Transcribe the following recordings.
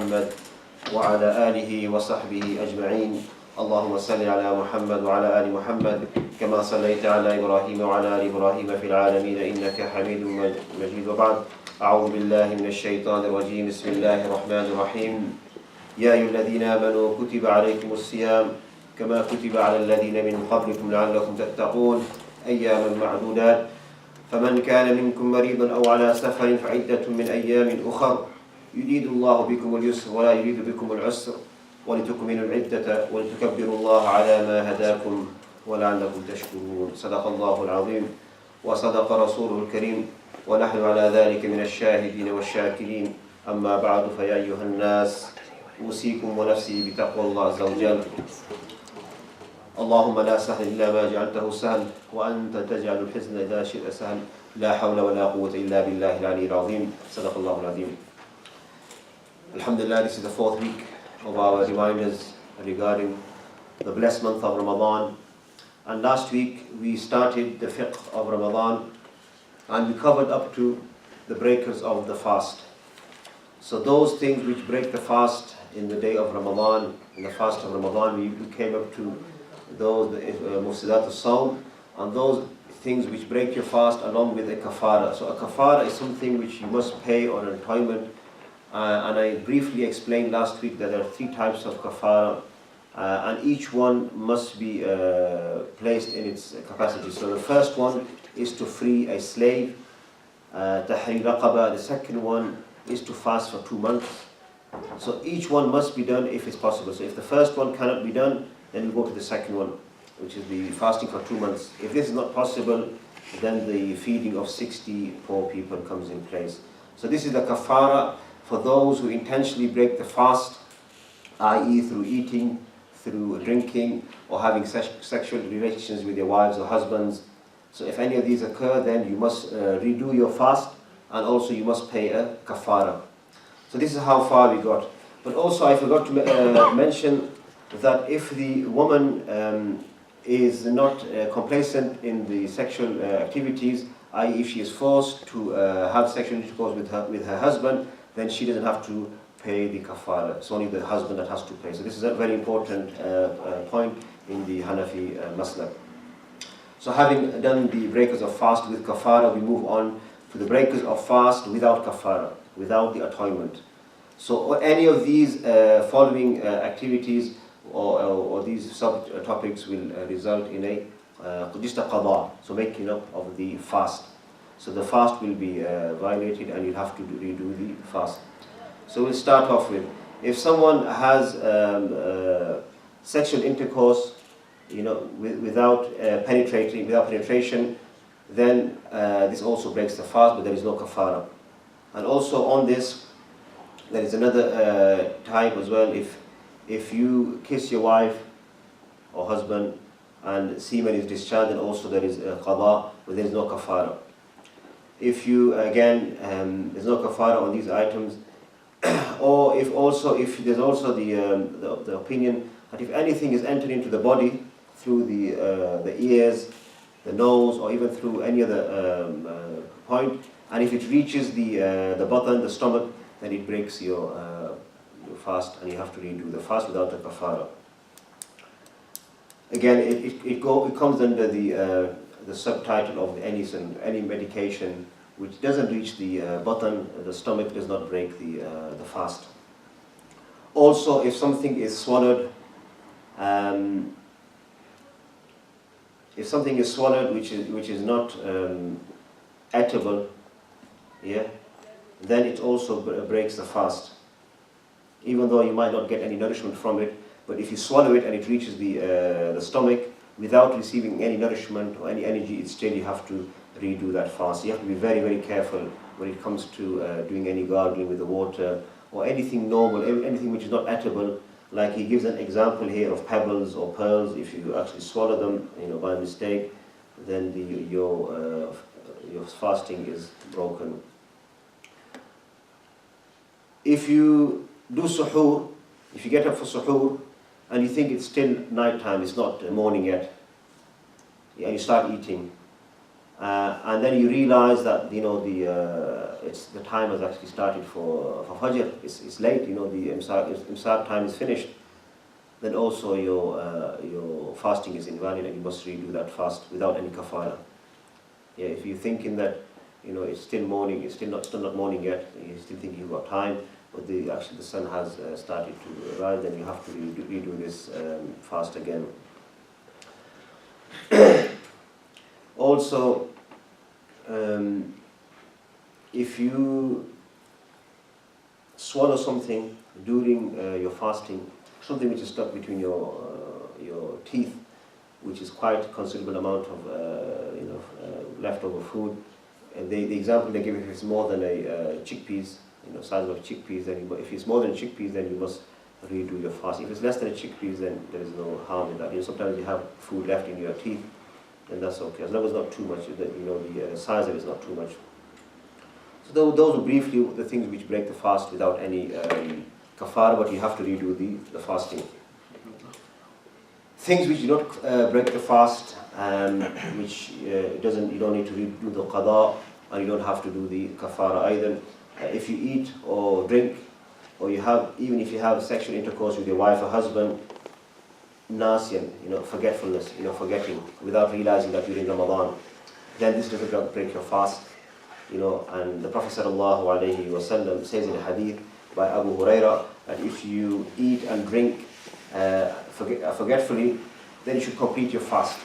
محمد وعلى آله وصحبه أجمعين. اللهم صل على محمد وعلى آل محمد كما صليت على إبراهيم وعلى آل إبراهيم في العالمين إنك حميد مجيد. وبعد، أعوذ بالله من الشيطان الرجيم. بسم الله الرحمن الرحيم. يا أيها الذين آمنوا كتب عليكم الصيام كما كتب على الذين من قبلكم لعلكم تتقون أياما معدودات. فمن كان منكم مريضا أو على سفر فعدة من أيام أخر يريد الله بكم اليسر ولا يريد بكم العسر ولتكملوا العدة ولتكبروا الله على ما هداكم ولعلكم تشكرون. صدق الله العظيم وصدق رسوله الكريم ونحن على ذلك من الشاهدين والشاكرين. أما بعد، فيا أيها الناس أوصيكم ونفسي بتقوى الله عز وجل. اللهم لا سهل إلا ما جعلته سهل وأنت تجعل الحزن إذا شئت سهل. لا حول ولا قوة إلا بالله العلي العظيم. صدق الله العظيم. Alhamdulillah, this is the fourth week of our reminders regarding the blessed month of Ramadan. And last week we started the fiqh of Ramadan and we covered up to the breakers of the fast. So those things which break the fast in the day of Ramadan, in the fast of Ramadan, we came up to those mufsidat al-sawm, and those things which break your fast along with a kafara. So a kafara is something which you must pay on atonement. And I briefly explained last week that there are three types of kafara, and each one must be placed in its capacity. So the first one is to free a slave, tahrir raqaba. The second one is to fast for 2 months. So each one must be done if it's possible. So if the first one cannot be done, then we go to the second one, which is the fasting for 2 months. If this is not possible, then the feeding of 60 poor people comes in place. So this is the kafara for those who intentionally break the fast, i.e. through eating, through drinking, or having sexual relations with your wives or husbands. So if any of these occur, then you must redo your fast, and also you must pay a kafara. So this is how far we got. But also I forgot to mention that if the woman is not complacent in the sexual activities, i.e. if she is forced to have sexual intercourse with her husband, then she doesn't have to pay the kafara. It's only the husband that has to pay. So this is a very important point in the Hanafi maslak. So having done the breakers of fast with kafara, we move on to the breakers of fast without kafara, without the atonement. So any of these following activities or these subtopics will result in a just a qada, so making up of the fast. So the fast will be violated and you'll have to redo the fast. So we'll start off with, if someone has sexual intercourse, without penetration, then this also breaks the fast, but there is no kafara. And also on this, there is another type as well. If you kiss your wife or husband and semen is discharged, then also there is a qada, but there is no kafara. If you, again, there's no kafara on these items, or if there's also the opinion that if anything is entered into the body through the ears, the nose, or even through any other point, and if it reaches the button, the stomach, then it breaks your fast, and you have to redo the fast without the kafara. Again, it comes under the subtitle of any medication which doesn't reach the button, the stomach, does not break the fast. Also, if something is swallowed, which is not eatable, then it also breaks the fast. Even though you might not get any nourishment from it, but if you swallow it and it reaches the stomach without receiving any nourishment or any energy, it's still you have to redo that fast. You have to be very, very careful when it comes to doing any gargling with the water or anything normal, anything which is not eatable. Like he gives an example here of pebbles or pearls. If you actually swallow them, by mistake, then your fasting is broken. If you do suhoor, if you get up for suhoor and you think it's still night time, it's not morning yet, you start eating, and then you realize that the time has actually started for Fajr, it's late, the Imsak time is finished, then also your fasting is invalid and you must redo that fast without any kafara. Yeah, if you're thinking that it's still morning, it's still not morning yet, you still think you've got time, but actually the sun has started to rise, then you have to redo this fast again. Also, if you swallow something during your fasting, something which is stuck between your teeth, which is quite a considerable amount of leftover food. And the example they give, if it's more than a chickpeas, size of chickpeas, then if it's more than chickpeas, then you must redo your fast. If it's less than a chickpeas, then there is no harm in that. Sometimes you have food left in your teeth, then that's okay, as long as it's not too much. The size of it is not too much. So those are briefly the things which break the fast without any kafara, but you have to redo the fasting. Things which do not break the fast, which you don't need to redo the qada, and you don't have to do the kafara either. If you eat or drink, or even if you have sexual intercourse with your wife or husband, nasiyan, forgetfulness, forgetting without realizing that you're in Ramadan, then this doesn't break your fast. And the Prophet ﷺ says in a hadith by Abu Huraira that if you eat and drink forgetfully, then you should complete your fast,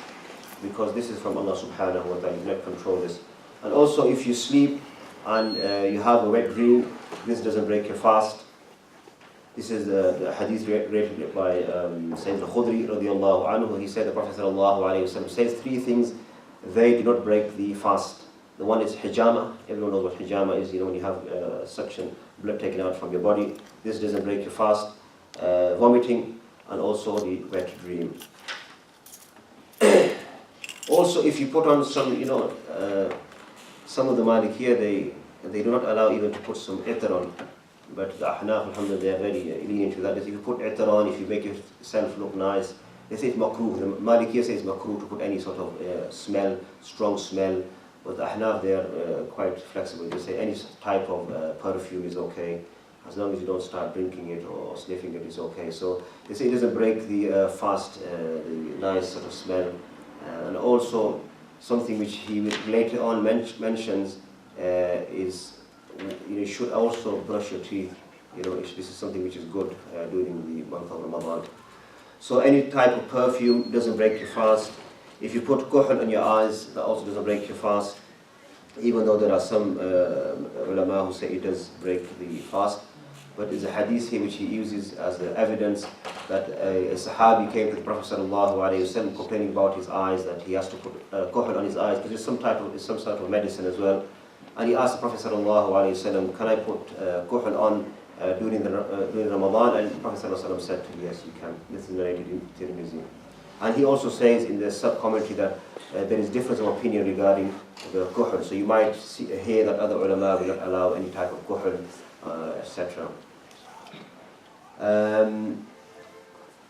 because this is from Allah subhanahu wa ta'ala. You cannot control this. And also, if you sleep and you have a wet dream, this doesn't break your fast. This is the hadith rated by Sayyid al-Khudri radiyallahu anhu. He said the Prophet sallallahu alayhi wa sallam says 3 things, they do not break the fast. The one is hijama. Everyone knows what hijama is, when you have suction, blood taken out from your body. This doesn't break your fast. Vomiting, and also the wet dream. Also, if you put on some of the Malikiya, they do not allow even to put some itar on. But the Ahnaf, alhamdulillah, they are very lenient to that. If you put itar on, if you make yourself look nice, they say it's makruh. The Malikiya says it's makruh to put any sort of strong smell. But the Ahnaf, they are quite flexible. They say any type of perfume is okay, as long as you don't start drinking it or sniffing it, is okay. So they say it doesn't break the fast, the nice sort of smell. And also, something which he later on mentions is you should also brush your teeth. This is something which is good during the month of Ramadan. So any type of perfume doesn't break your fast. If you put kuhl on your eyes, that also doesn't break your fast, even though there are some ulama who say it does break the fast. But there's a hadith here which he uses as evidence that a sahabi came to the Prophet ﷺ complaining about his eyes, that he has to put kuhl on his eyes because it's some sort of medicine as well. And he asked the Prophet ﷺ, can I put kuhl on during Ramadan? And the Prophet ﷺ said to him, yes, you can. This is narrated in Tirmidhi. And he also says in the sub-commentary that there is difference of opinion regarding the kuhl. So you might hear that other ulama will not allow any type of kuhl, etc.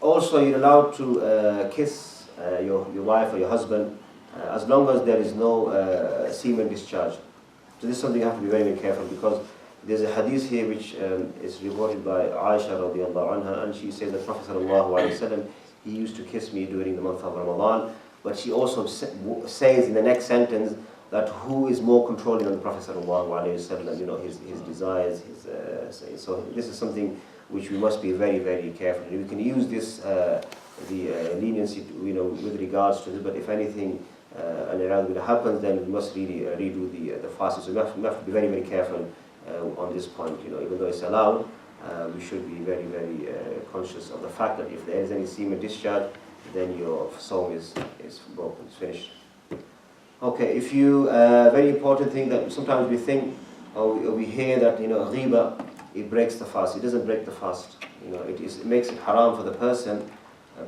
Also, you're allowed to kiss your wife or your husband as long as there is no semen discharge. So this is something you have to be very, very careful, because there's a hadith here which is reported by Aisha radiallahu anha, and she says that Prophet sallallahu alaihi wasallam, he used to kiss me during the month of Ramadan. But she also says in the next sentence that who is more controlling on the Prophet sallallahu alaihi wasallam, his desires, so this is something which we must be very, very careful. We can use this the leniency with regards to this, but if anything happens, then we must really redo the fasting. So we have to be very, very careful on this point. Even though it's allowed, we should be very, very conscious of the fact that if there is any semen discharge, then your sawm is broken, it's finished. Okay, if you very important thing that sometimes we think or we hear that ghiba, it breaks the fast. It doesn't break the fast. It makes it haram for the person,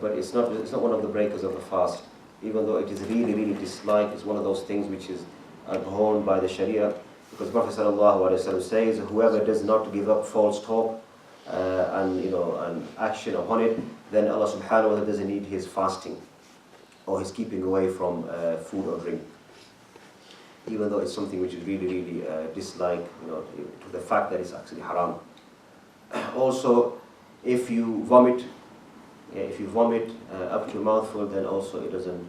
but it's not one of the breakers of the fast. Even though it is really, really disliked, it's one of those things which is abhorrent by the Sharia, because Prophet ﷺ says, whoever does not give up false talk and action upon it, then Allah subhanahu wa ta'ala doesn't need his fasting or his keeping away from food or drink. even though it's something which is really disliked, to the fact that it's actually haram. Also, if you vomit up to a mouthful, then also it doesn't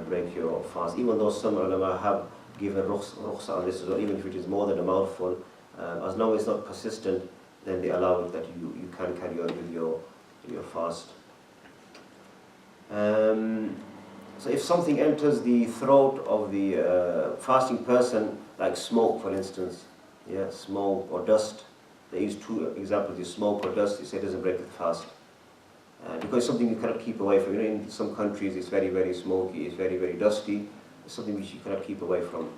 break your fast. Even though some ulama have given rukhsa on this as well, even if it is more than a mouthful, as long as it's not persistent, then they allow it that you can carry on with your fast. So if something enters the throat of the fasting person, like smoke for instance, smoke or dust, they use two examples, you smoke or dust, they say it doesn't break the fast. Because it's something you cannot keep away from. In some countries it's very smoky, it's very dusty, it's something which you cannot keep away from.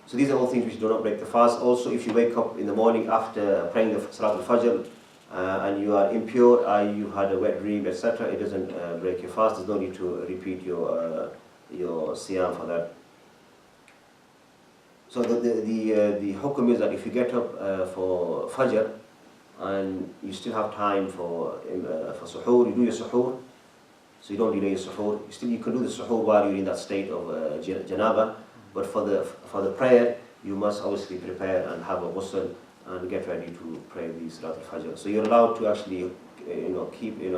So these are all things which do not break the fast. Also, if you wake up in the morning after praying the Salat al-Fajr and you are impure, you had a wet dream, etc., it doesn't break your fast. There's no need to repeat your siyam for that. So the hukum is that if you get up for Fajr and you still have time for suhoor, you do your suhoor, so you don't delay your suhoor. You can do the suhoor while you're in that state of janaba, but for the prayer, you must obviously prepare and have a ghusl and get ready to pray the Salat al-Fajr. So you're allowed to actually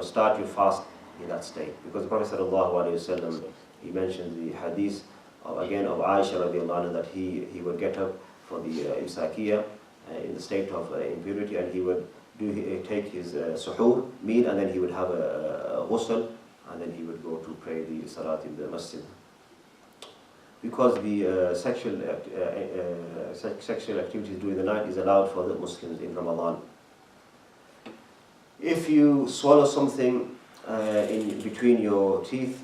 start your fast in that state, because the Prophet ﷺ, he mentioned the hadith of Aisha radiallahu anha, that he would get up for the imsakiyah in the state of impurity, and he would take his suhoor meal, and then he would have a ghusl, and then he would go to pray the salat in the masjid. Because the sexual activities during the night is allowed for the Muslims in Ramadan. If you swallow something in between your teeth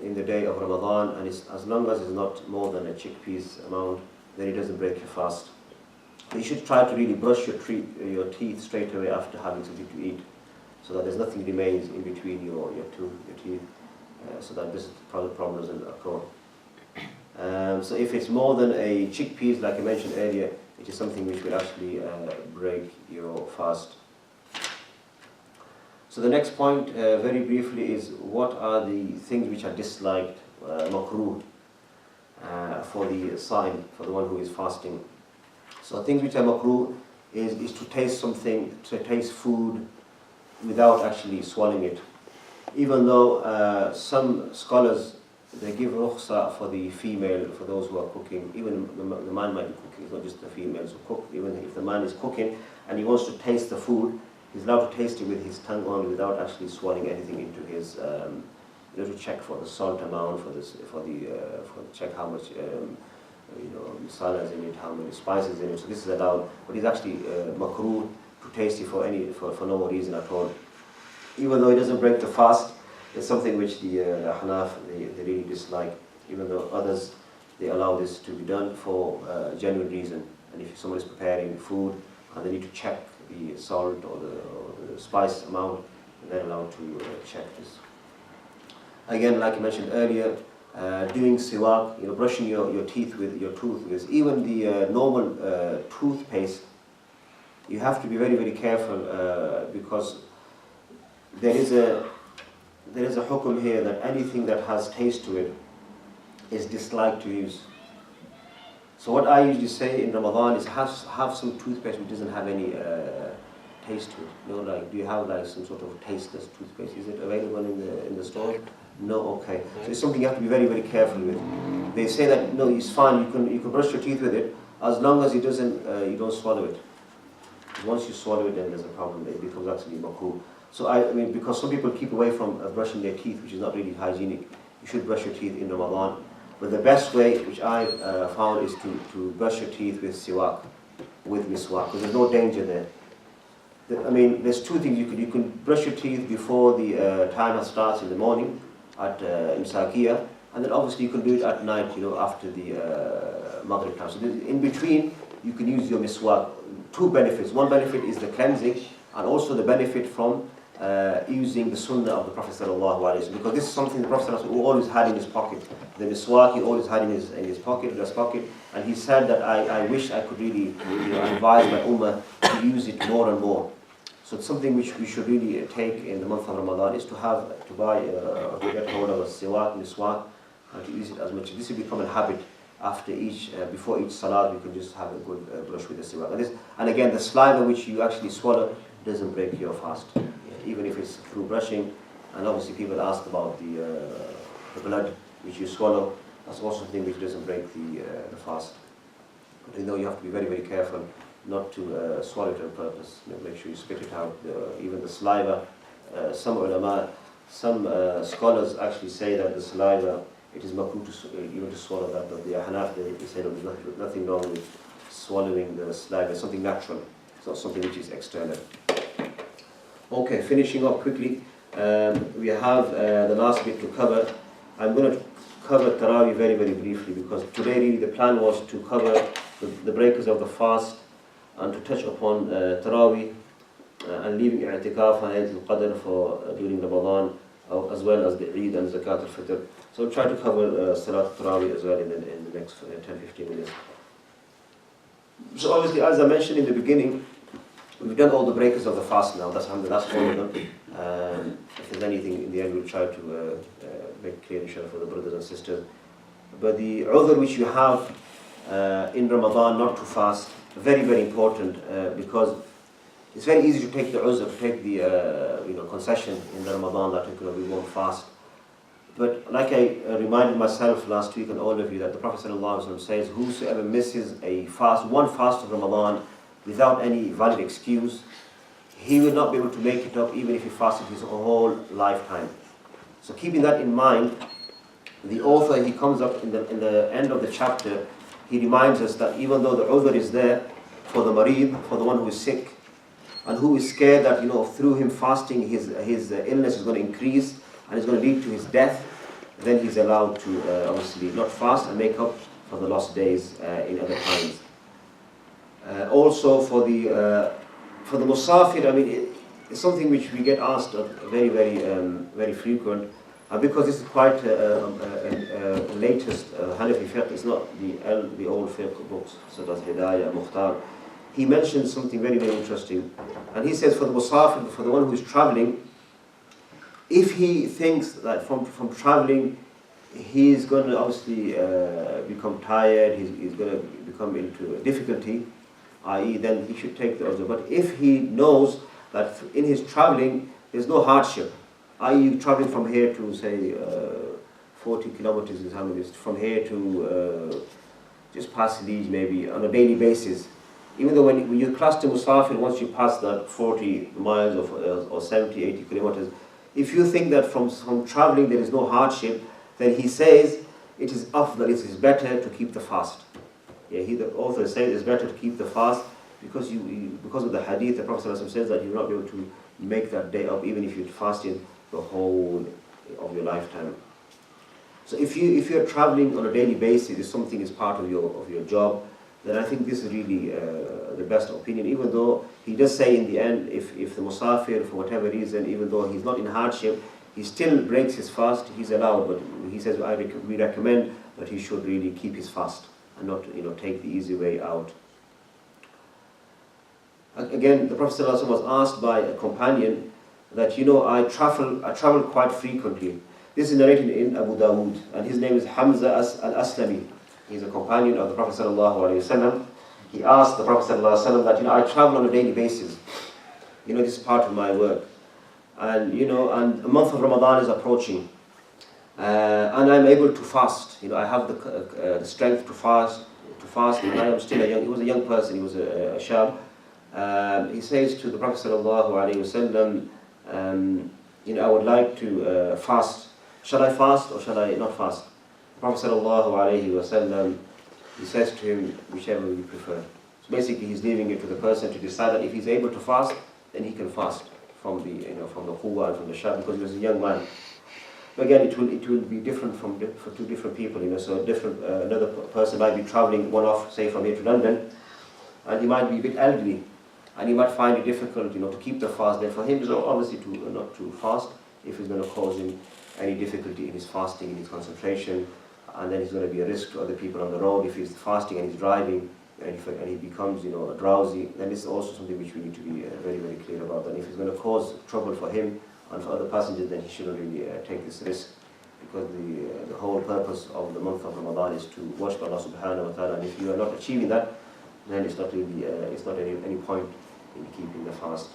in the day of Ramadan, and as long as it's not more than a chickpeas amount, then it doesn't break your fast. You should try to really brush your teeth straight away after having something to eat, so that there's nothing remains in between your teeth, so that this problem doesn't occur. So if it's more than a chickpeas, like I mentioned earlier, it is something which will actually break your fast. So the next point, very briefly, is what are the things which are disliked, makruh, for the saim, for the one who is fasting. So things which are makruh is to taste something, to taste food without actually swallowing it. Even though some scholars, they give rukhsa for the female, for those who are cooking. Even the man might be cooking, it's not just the females who cook. Even if the man is cooking and he wants to taste the food, he's allowed to taste it with his tongue only, without actually swallowing anything into his, to check for the salt amount, for check how much masala is in it, how many spices in it. So this is allowed, but it's actually makruh to taste it for no more reason at all. Even though it doesn't break the fast, it's something which the Hanaf, they really dislike, even though others, they allow this to be done for genuine reason. And if someone is preparing food and they need to check the salt or the spice amount, they're allowed to check this. Again, like I mentioned earlier, doing siwak, brushing your teeth with your tooth, because even the normal toothpaste, you have to be very careful, because there is a hukum here that anything that has taste to it is disliked to use. So what I usually say in Ramadan is have some toothpaste which doesn't have any taste to it. Like, do you have like some sort of tasteless toothpaste? Is it available in the store? No, okay. So it's something you have to be very careful with. They say that no, it's fine. You can brush your teeth with it as long as it doesn't you don't swallow it. Once you swallow it, then there's a problem. It becomes actually makruh. So I mean, because some people keep away from brushing their teeth, which is not really hygienic. You should brush your teeth in Ramadan. But the best way, which I found, is to brush your teeth with siwak, with miswak, because there's no danger there. I mean, there's two things you can brush your teeth before the time starts in the morning at imsakiyah, and then obviously you can do it at night, after the maghrib time. So in between, you can use your miswak. Two benefits. One benefit is the cleansing, and also the benefit from using the sunnah of the Prophet ﷺ, because this is something the Prophet ﷺ always had in his pocket. The miswak he always had in his pocket, breast pocket, and he said that I wish I could really advise my ummah to use it more and more. So it's something which we should really take in the month of Ramadan, is to buy or to get hold of a miswak, and to use it as much. This will become a habit, after before each salat, we can just have a good brush with the siwak. And again, the saliva which you actually swallow doesn't break your fast, even if it's through brushing. And obviously people ask about the blood which you swallow. That's also something which doesn't break the fast. But you know, you have to be very, very careful not to swallow it on purpose. Make sure you spit it out. Even the saliva, some ulama, some scholars actually say that the saliva, it is makruh even to swallow that, but the Hanaf, they say no, there's nothing wrong with swallowing the saliva. It's something natural. It's not something which is external. Okay, finishing up quickly. We have the last bit to cover. I'm going to cover Taraweeh very, very briefly, because today really the plan was to cover the breakers of the fast and to touch upon Taraweeh and leaving i'tikaf and Laylatul Qadr for during Ramadan, as well as the Eid and Zakat al-Fitr. So we'll try to cover Salat Taraweeh as well in the next 10-15 minutes. So obviously, as I mentioned in the beginning, we've done all the breakers of the fast now. That's all of them. If there's anything in the end, we'll try to make clear, inshallah, for the brothers and sisters. But the udhr which you have in Ramadan not to fast, very, very important, because it's very easy to take the udhr, to take the concession in the Ramadan that we won't fast. But like I reminded myself last week and all of you, that the Prophet ﷺ says, whosoever misses one fast of Ramadan without any valid excuse, he will not be able to make it up even if he fasted his whole lifetime. So keeping that in mind, the author, he comes up in the end of the chapter, he reminds us that even though the udhr is there for the marid, for the one who is sick, and who is scared that through him fasting his illness is going to increase and is going to lead to his death, then he's allowed to obviously not fast and make up for the lost days in other times. Also for the musafir, I mean, it's something which we get asked very, very, very frequent, and because this is quite latest Hanafi fiqh, it's not the old fiqh books such as Hidayah, Mukhtar. He mentions something very, very interesting, and he says for the musafir, for the one who is traveling, if he thinks that from traveling he's going to obviously become tired, he's going to become into difficulty, i.e. then he should take the udhr. But if he knows that in his traveling there's no hardship, i.e. traveling from here to say 40 kilometers is how many, from here to just past Leeds maybe on a daily basis, even though when you class the musafir, once you pass that 40 miles or 70, 80 kilometers, if you think that from traveling there is no hardship, then he says it is afdal, it is better to keep the fast. The author says it's better to keep the fast because of the hadith. The Prophet ﷺ says that you will not be able to make that day up even if you're fasting the whole of your lifetime. So if you're traveling on a daily basis, if something is part of your job, then I think this is really the best opinion. Even though he does say in the end, if the musafir for whatever reason, even though he's not in hardship, he still breaks his fast, he's allowed. But he says we recommend that he should really keep his fast and not take the easy way out. Again, the Prophet ﷺ was asked by a companion that I travel quite frequently. This is narrated in Abu Dawood, and his name is Hamza al-Aslami. He's a companion of the Prophet ﷺ. He asked the Prophet ﷺ that I travel on a daily basis. This is part of my work, and and a month of Ramadan is approaching, and I'm able to fast. I have the strength to fast, and I am still a young. He was a young person. He was a shab. He says to the Prophet ﷺ, I would like to fast. Shall I fast or shall I not fast? The Prophet ﷺ, he says to him, whichever you prefer. So basically, he's leaving it to the person to decide that if he's able to fast, then he can fast from the quwwah and from the shab, because he was a young man. But again, it will be different for two different people. So another person might be traveling one-off, say from here to London, and he might be a bit elderly, and he might find it difficult, to keep the fast. Then for him, it's obviously not to fast if it's going to cause him any difficulty in his fasting, in his concentration, and then he's going to be a risk to other people on the road. If he's fasting and he's driving, and he becomes drowsy, then it's also something which we need to be very, very clear about. And if it's going to cause trouble for him and for other passengers, then he shouldn't really take this risk. because the whole purpose of the month of Ramadan is to worship Allah subhanahu wa ta'ala, and if you are not achieving that, then it's not really, it's not any point in keeping the fast.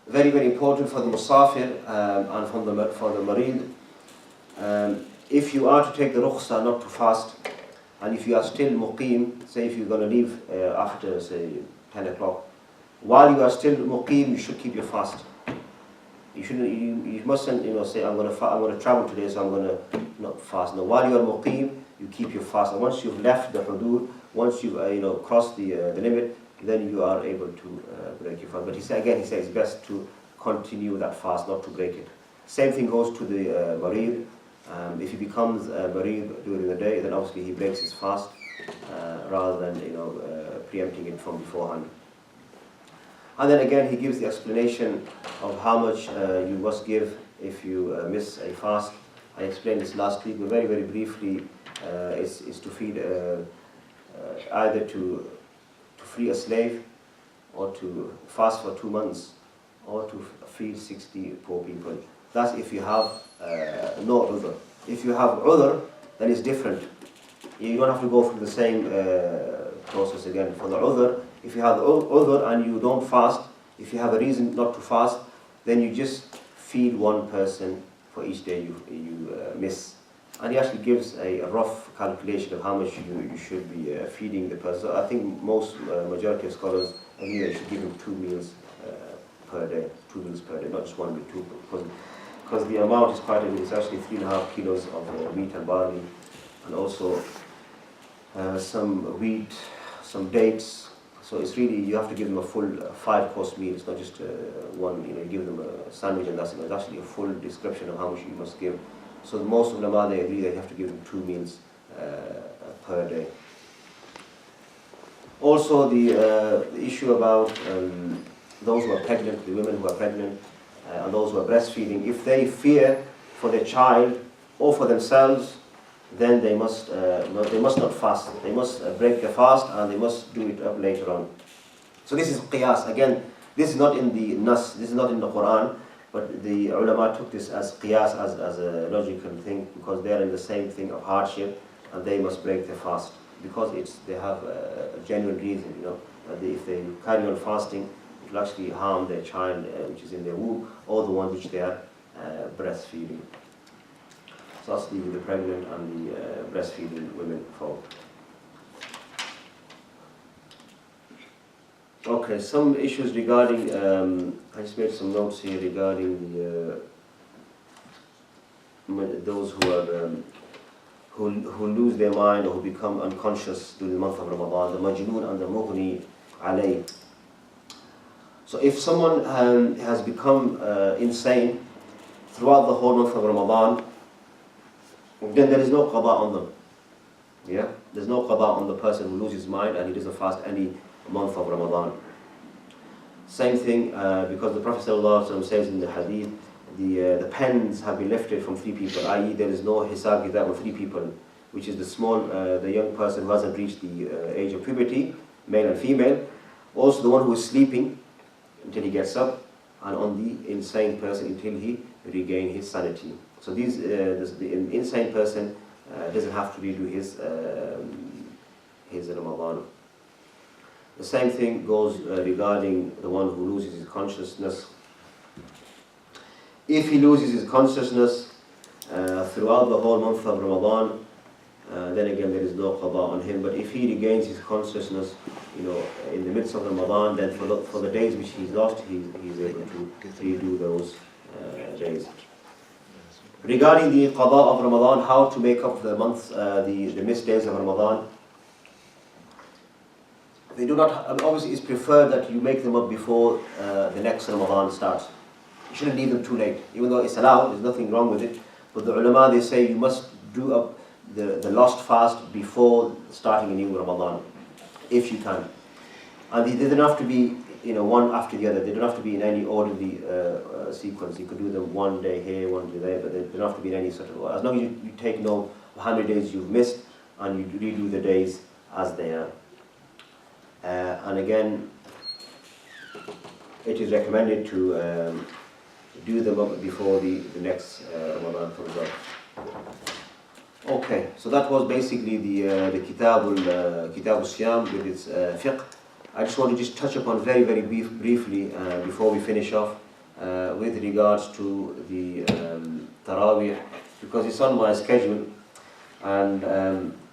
Very, very important for the musafir and for the marid. If you are to take the rukhsa not to fast, and if you are still muqim, say if you're going to leave after say 10 o'clock, while you are still muqim, you should keep your fast. You shouldn't. You mustn't. Say I'm going to travel today, so I'm going to not fast. No, while you are muqim, you keep your fast. And once you've left the hudud, once you've crossed the limit, then you are able to break your fast. But he says it's best to continue that fast, not to break it. Same thing goes to the marid. If he becomes marid during the day, then obviously he breaks his fast rather than preempting it from beforehand. And then again he gives the explanation of how much you must give if you miss a fast. I explained this last week, but very, very briefly, is to feed either to free a slave, or to fast for 2 months, or to feed 60 poor people. That's if you have no udhr. If you have udhr, then it's different. You don't have to go through the same process again. For the udhr, if you have udhr and you don't fast, if you have a reason not to fast, then you just feed one person for each day you miss. And he actually gives a rough calculation of how much you should be feeding the person. So I think majority of scholars agree that you should give him 2 meals per day, 2 meals per day, not just 1 but 2, because the amount is quite a bit. It's actually 3.5 kilos of wheat and barley, and also some wheat, some dates. So it's really, you have to give them a full 5-course meal. It's not just one, you give them a sandwich and that's it. It's actually a full description of how much you must give. So most ulama, they agree that you have to give them 2 meals per day. Also the issue about those who are pregnant, the women who are pregnant, and those who are breastfeeding, if they fear for their child or for themselves, then they must not fast. They must break the fast, and they must do it up later on. So this is qiyas. Again, this is not in the nas, this is not in the Quran, but the ulama took this as qiyas, as a logical thing, because they are in the same thing of hardship, and they must break the fast because they have a genuine reason. That if they carry on fasting, it will actually harm their child which is in their womb, or the one which they are breastfeeding. So that's the pregnant and the breastfeeding women folk. Okay, some issues regarding, I just made some notes here regarding those who are who lose their mind or who become unconscious during the month of Ramadan, the majnoon and the mughni alay. So if someone has become insane throughout the whole month of Ramadan, then there is no qada on them. Yeah, there's no qada on the person who loses his mind and he doesn't fast any month of Ramadan. Same thing, because the Prophet ﷺ says in the hadith, the pens have been lifted from 3 people, i.e. there is no hisab kitab of 3 people, which is the young person who hasn't reached the age of puberty, male and female, also the one who is sleeping until he gets up, and on the insane person until he regains his sanity. So the insane person doesn't have to redo his Ramadan. The same thing goes regarding the one who loses his consciousness. If he loses his consciousness throughout the whole month of Ramadan, then again there is no qada on him. But if he regains his consciousness, in the midst of Ramadan, then for the days which he's lost, he's able to redo those days. Regarding the qada of Ramadan, how to make up the months, the missed days of Ramadan, they do not. Obviously, it's preferred that you make them up before the next Ramadan starts. You shouldn't leave them too late, even though it's allowed. There's nothing wrong with it. But the ulama, they say you must do up the lost fast before starting a new Ramadan, if you can. And they don't have to be one after the other. They don't have to be in any orderly sequence. You could do them one day here, one day there, but they don't have to be in any sort of order. As long as you take note of how many days you've missed and you redo the days as they are. And again, it is recommended to do them up before the next Ramadan comes up. Okay, so that was basically the Kitab al-Siyam with its fiqh. I just want to touch upon very, very briefly before we finish off with regards to the Taraweeh, because it's on my schedule, and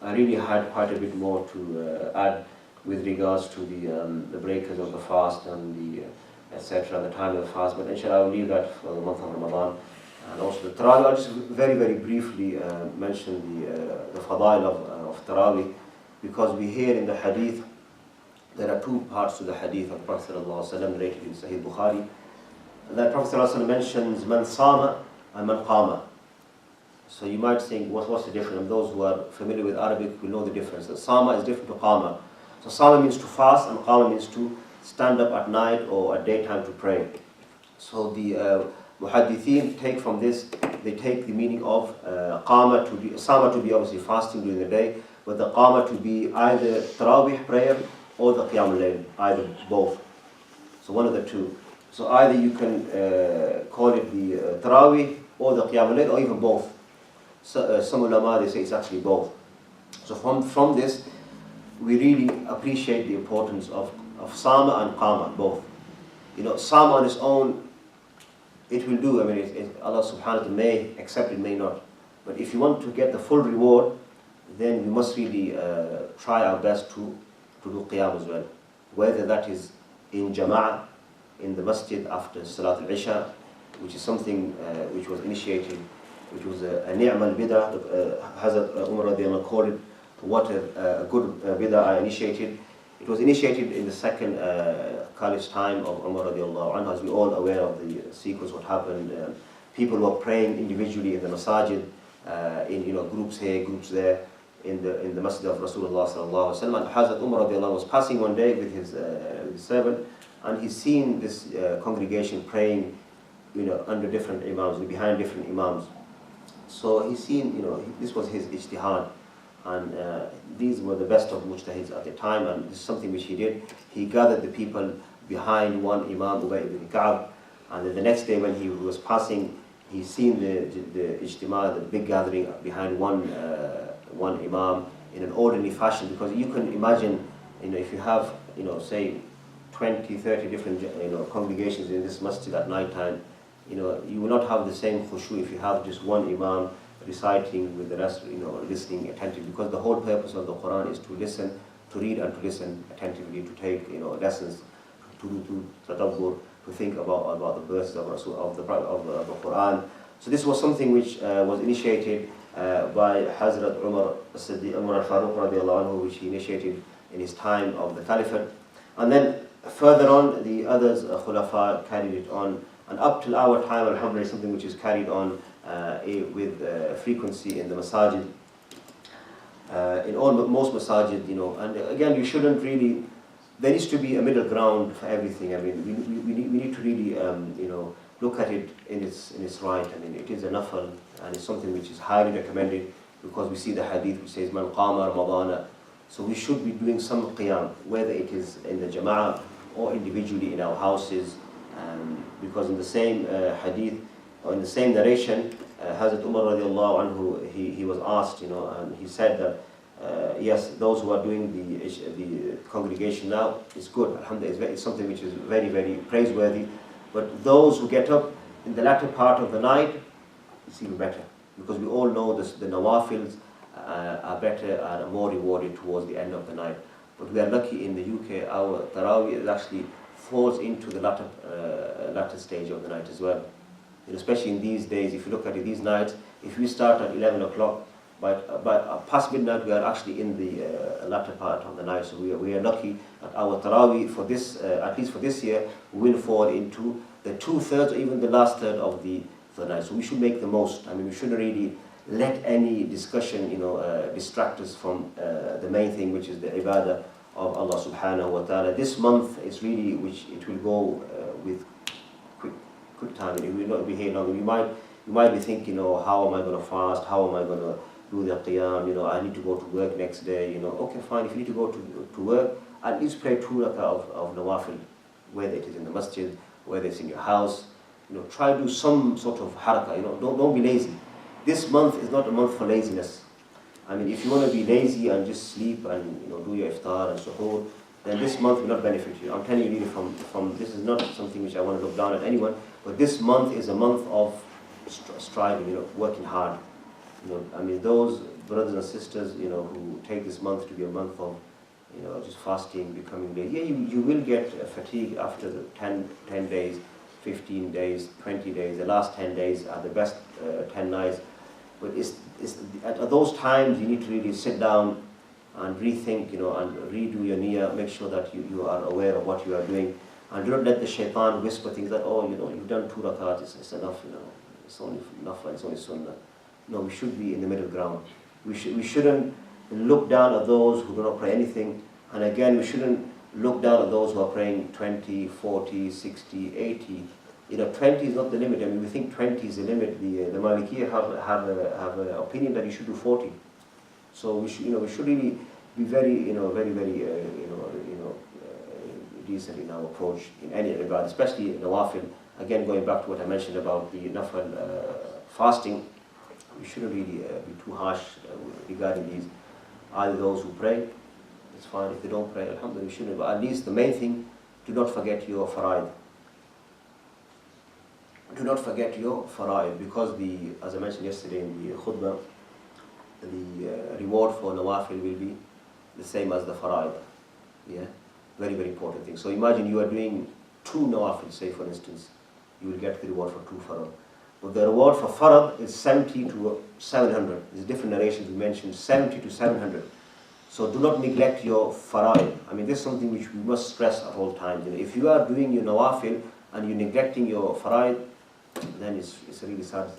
I really had quite a bit more to add with regards to the breakers of the fast and the etc., the time of the fast. But inshallah, I will leave that for the month of Ramadan. And also the Taraweeh, I'll just very, very briefly mention the fadail of Taraweeh, because we hear in the hadith, there are two parts to the hadith of Prophet ﷺ narrated in Sahih Bukhari. That Prophet ﷺ mentions man sama and man qama. So you might think, what's the difference? And those who are familiar with Arabic will know the difference. So sama is different to qama. So sama means to fast, and qama means to stand up at night or at daytime to pray. So the muhaddithin take from this, they take the meaning of qama to be, sama to be obviously fasting during the day, but the qama to be either Taraweeh prayer or the Qiyam al-Layl, either both. So one of the two. So either you can call it the Taraweeh or the Qiyam al-Layl, or even both. So, some ulama, they say it's actually both. So from this, we really appreciate the importance of Sama and Qama, both. You know, Sama on its own, it will do. I mean, Allah subhanahu wa ta'ala may accept it, may not. But if you want to get the full reward, then we must really try our best to do Qiyam as well. Whether that is in Jama'ah, in the Masjid after Salat al-Isha, which is something which was initiated, which was a ni'mal bid'ah. Hazrat Umar radiallahu anhu called it, what a good bid'ah I initiated. It was initiated in the second Caliph's time of Umar radiallahu anhu. As we all aware of the sequence, what happened. People were praying individually in the Masjid, in groups here, groups there, in the Masjid of Rasulullah sallallahu alaihi wasallam. And Hazrat Umar radiallahu anhu was passing one day with his servant, and he's seen this congregation praying, under different imams, behind different imams. So he's seen, this was his ijtihad, and these were the best of mujtahids at the time, and this is something which he did. He gathered the people behind one Imam, Ubay ibn Ka'b, and then the next day when he was passing, he seen the ijtima, the big gathering behind one Imam in an orderly fashion, because you can imagine, if you have, say 20, 30 different congregations in this masjid at night time, you will not have the same khushu if you have just one Imam reciting with the rest, listening attentively, because the whole purpose of the Quran is to listen, to read and to listen attentively, to take, lessons, to tadabbur, to think about the verses of the Quran. So this was something which was initiated by Hazrat Umar al-Faruq radiallahu anhu, which he initiated in his time of the Caliphate. And then further on, the others, Khulafa, carried it on. And up till our time, alhamdulillah, something which is carried on with frequency in the masajid, in most masajid, and again, you shouldn't really, there needs to be a middle ground for everything. I mean, we need to really, look at it in its right. I mean, it is a nafal, and it's something which is highly recommended, because we see the hadith which says, man qama ramadana. So we should be doing some qiyam, whether it is in the jama'ah or individually in our houses. Because in the same hadith, or in the same narration, Hazrat Umar radiallahu anhu, he was asked, and he said that, yes, those who are doing the congregation now, is good, alhamdulillah, it's something which is very, very praiseworthy. But those who get up in the latter part of the night, it's even better. Because we all know the nawafils are better and are more rewarded towards the end of the night. But we are lucky in the UK, our Taraweeh is actually falls into the latter stage of the night as well. And especially in these days, if you look at it, these nights, if we start at 11 o'clock, by past midnight, we are actually in the latter part of the night. So we are lucky that our Taraweeh for this, at least for this year, will fall into the 2/3 or even the last third of the night. So we should make the most. I mean, we shouldn't really let any discussion, distract us from the main thing, which is the ibadah of Allah subhanahu wa ta'ala. This month is really, which it will go with quick time. It will not be here long. You might be thinking, how am I going to fast? How am I going to do the qiyam? I need to go to work next day. Okay, fine. If you need to go to work, at least pray 2 rak'ah of nawafil, whether it is in the masjid, whether it's in your house. Try to do some sort of harakah. Don't be lazy. This month is not a month for laziness. I mean, if you want to be lazy and just sleep and do your iftar and suhoor, then this month will not benefit you. I'm telling you really from this is not something which I want to look down at anyone, But this month is a month of striving, working hard. I mean, those brothers and sisters, who take this month to be a month of, just fasting, becoming lazy. Yeah, you will get fatigue after the 10 days, 15 days, 20 days. The last 10 days are the best 10 nights. But at those times, you need to really sit down and rethink, and redo your niyyah, make sure that you are aware of what you are doing. And do not let the shaitan whisper things that, you've done 2 rakat, it's enough, it's only enough, it's only sunnah. No, we should be in the middle ground. We shouldn't look down at those who do not pray anything. And again, we shouldn't look down at those who are praying 20, 40, 60, 80. 20 is not the limit. I mean, we think 20 is the limit. The Malikiya have an opinion that you should do 40. So we should really be very, very, decent in our approach in any regard, especially in nawafil. Again, going back to what I mentioned about the nafil fasting, we shouldn't really be too harsh regarding these. Either those who pray, it's fine. If they don't pray, alhamdulillah, we shouldn't. But at least the main thing, do not forget your faraid. Do not forget your faraid, because as I mentioned yesterday in the khutbah, the reward for nawafil will be the same as the faraid. Yeah, very, very important thing. So imagine you are doing 2 nawafil, say for instance, you will get the reward for 2 farad. But the reward for farad is 70 to 700. There's different narrations we mentioned, 70 to 700. So do not neglect your faraid. I mean, this is something which we must stress at all times. If you are doing your nawafil and you're neglecting your faraid, then it's a really sad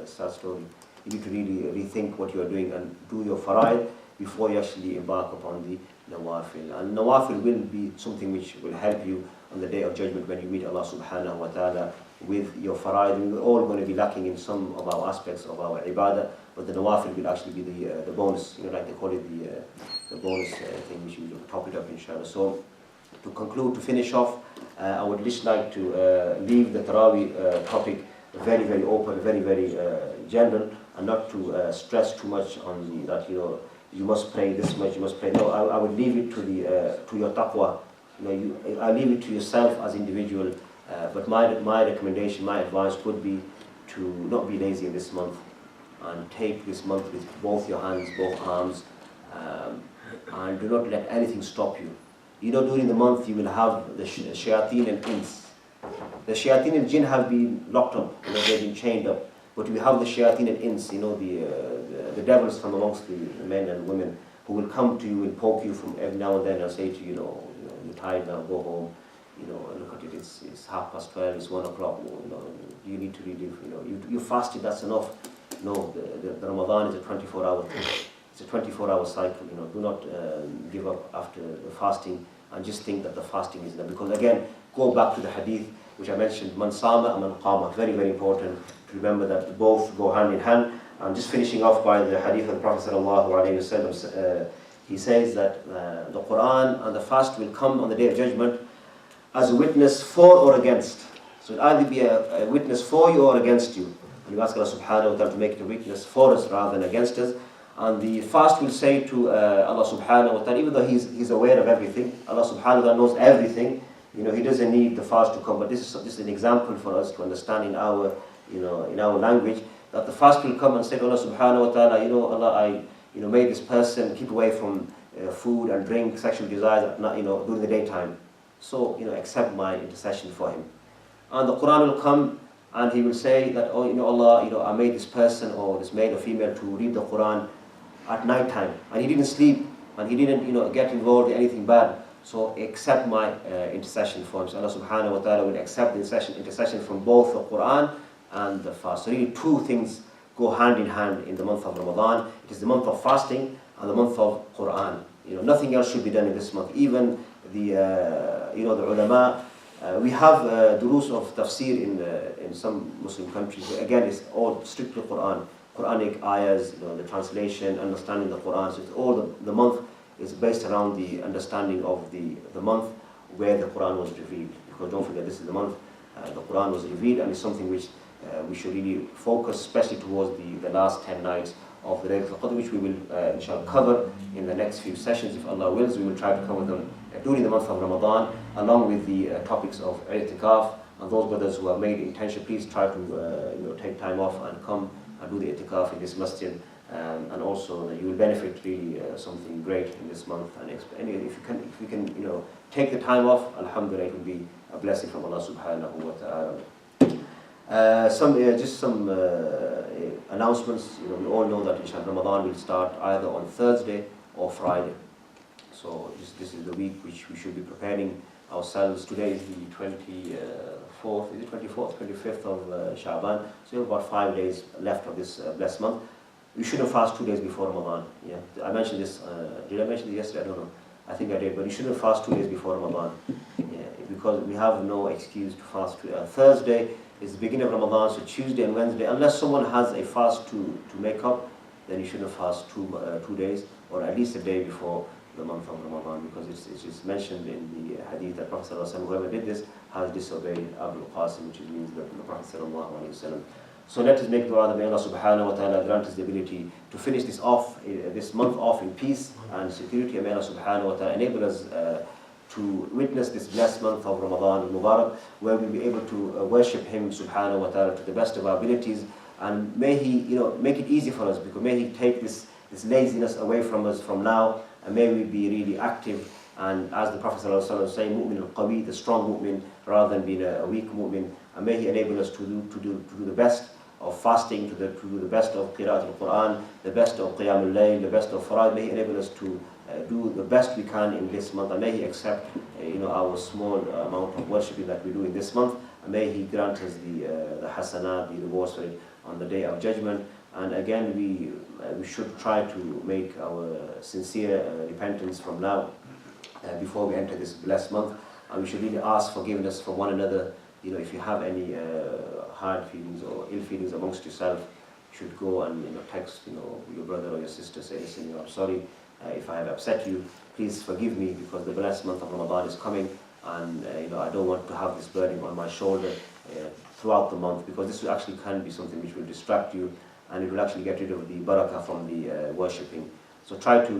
story. You need to really rethink what you are doing and do your faraid before you actually embark upon the nawafil. And nawafil will be something which will help you on the Day of Judgment when you meet Allah subhanahu wa ta'ala with your faraid. We're all going to be lacking in some of our aspects of our ibadah, but the nawafil will actually be the bonus, like they call it the bonus thing which we will top it up inshallah. So to conclude, to finish off, I would just like to leave the Taraweeh topic very, very open, very, very general, and not to stress too much on that you must pray this much, you must pray. No, I would leave it to your taqwa. I leave it to yourself as individual. But my recommendation, my advice would be to not be lazy in this month, and take this month with both your hands, both arms, and do not let anything stop you. During the month you will have the shayateen and ins. The shayateen and jinn have been locked up, they've been chained up. But we have the shayateen and ins, the devils from amongst the men and women who will come to you and poke you from every now and then and say to you, you're tired now, go home. Look at it, it's 12:30, it's 1 o'clock, you need to relive, you fasted, that's enough. No, the Ramadan is a 24-hour thing. It's a 24-hour cycle, do not give up after the fasting and just think that the fasting is done. Because again, go back to the hadith which I mentioned, man sama and man qama, very, very important to remember that both go hand in hand. And just finishing off by the hadith of the Prophet sallallahu alaihi wasallam, he says that the Quran and the fast will come on the Day of Judgment as a witness for or against. So it'll either be a witness for you or against you. And you ask Allah subhanahu wa ta'ala to make it a witness for us rather than against us. And the fast will say to Allah subhanahu wa ta'ala, even though He's aware of everything, Allah subhanahu wa ta'ala knows everything, He doesn't need the fast to come. But this is an example for us to understand in our language, that the fast will come and say to Allah subhanahu wa ta'ala, Allah, I made this person keep away from food and drink, sexual desires, during the daytime. So, accept my intercession for him. And the Quran will come and He will say that, Allah, I made this person or this male or female to read the Quran at night time. And he didn't sleep and he didn't, get involved in anything bad. So accept my intercession for him. So Allah subhanahu wa ta'ala will accept the intercession from both the Quran and the fast. So really 2 things go hand in hand in the month of Ramadan. It is the month of fasting and the month of Quran. Nothing else should be done in this month. Even the ulama, we have durus of tafsir in some Muslim countries. But again, it's all strictly Quranic ayahs, the translation, understanding the Quran. So it's all the month is based around the understanding of the month where the Quran was revealed. Because don't forget, this is the month the Quran was revealed, and it's something which we should really focus, especially towards the last 10 nights of the Laylatul Qadr, which we will inshallah cover in the next few sessions. If Allah wills, we will try to cover them during the month of Ramadan, along with the topics of i'tikaf And those brothers who have made intention, please try to take time off and come and do the itikaf in this masjid. And also you will benefit really something great in this month. And if you can take the time off, alhamdulillah, it will be a blessing from Allah subhanahu wa ta'ala. Some announcements. We all know that inshallah Ramadan will start either on Thursday or Friday. So this is the week which we should be preparing ourselves. Today is the 24th, is it 24th, 25th of Sha'ban. So we have about 5 days left of this blessed month. We shouldn't fast 2 days before Ramadan. Yeah, I mentioned this. Did I mention this yesterday? I don't know. I think I did. But you shouldn't fast 2 days before Ramadan. Yeah, because we have no excuse to fast. Thursday is the beginning of Ramadan, so Tuesday and Wednesday, unless someone has a fast to make up, then you shouldn't fast 2 days, or at least a day before the month of Ramadan, because it's mentioned in the hadith that Prophet ﷺ, whoever did this has disobeyed Abul Qasim, which means that the Prophet ﷺ. So let us make dua that may Allah subhanahu wa ta'ala grant us the ability to finish this month off in peace and security, and may Allah subhanahu wa ta'ala enable us to witness this blessed month of Ramadan al-Mubarak, where we'll be able to worship Him subhanahu wa ta'ala to the best of our abilities, and may He make it easy for us, because may He take this laziness away from us from now, and may we be really active, and as the Prophet ﷺ saying, mu'min al-qawi, the strong mu'min, rather than being a weak mu'min, and may He enable us to do the best of fasting, to do the best of qira'at al-Quran, the best of qiyam al-layl, the best of farad. May He enable us to do the best we can in this month, and may He accept our small amount of worshiping that we do in this month, and may He grant us the hasanat, the rewards for it on the day of judgment. And again, we should try to make our sincere repentance from now before we enter this blessed month, and we should really ask forgiveness from one another. If you have any hard feelings or ill feelings amongst yourself, you should go and text your brother or your sister, say, listen, I'm sorry if I have upset you, please forgive me, because the blessed month of Ramadan is coming, and I don't want to have this burden on my shoulder throughout the month, because this actually can be something which will distract you, and it will actually get rid of the barakah from the worshipping. So try to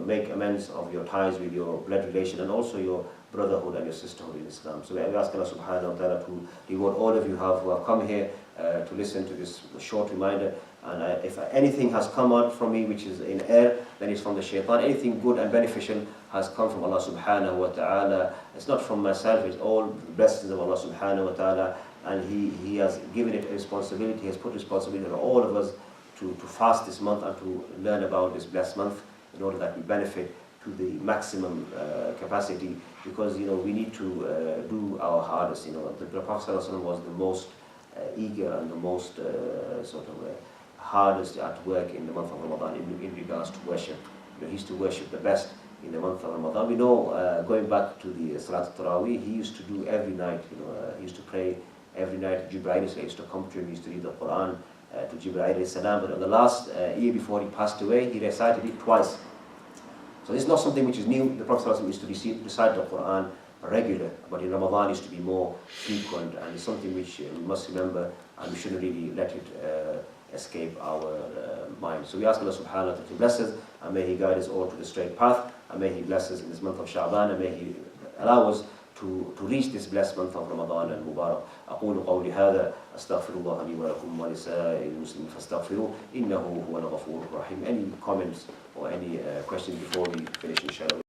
make amends of your ties with your blood relation, and also your brotherhood and your sisterhood in Islam. So we ask Allah subhanahu wa ta'ala to reward all of you who have come here to listen to this short reminder. And if anything has come out from me which is in error, then it's from the shaitan. Anything good and beneficial has come from Allah subhanahu wa ta'ala. It's not from myself, it's all the blessings of Allah subhanahu wa ta'ala. And He has given it a responsibility, He has put responsibility on all of us to fast this month and to learn about this blessed month, in order that we benefit to the maximum capacity, because we need to do our hardest. The Prophet ﷺ was the most eager and the most hardest at work in the month of Ramadan in regards to worship. He used to worship the best in the month of Ramadan. We know, going back to the Salat Taraweeh, he used to do every night. He used to pray every night. Jibreel used to come to him, he used to read the Quran to Jibreel salam. But on the last year before he passed away, he recited it twice. So this is not something which is new. The Prophet ﷺ used to recite the Quran regular, but in Ramadan it used to be more frequent, and it's something which we must remember, and we shouldn't really let it escape our mind. So we ask Allah subhanahu wa ta'ala to bless us, and may He guide us all to the straight path, and may He bless us in this month of Sha'ban, and may He allow us to reach this blessed month of Ramadan al-Mubarak. أقول قولي هذا أستغفر الله لي ولكم ولسائر المسلمين فاستغفروه إنه هو الغفور الرحيم. Any comments or any questions before we finish, inshallah?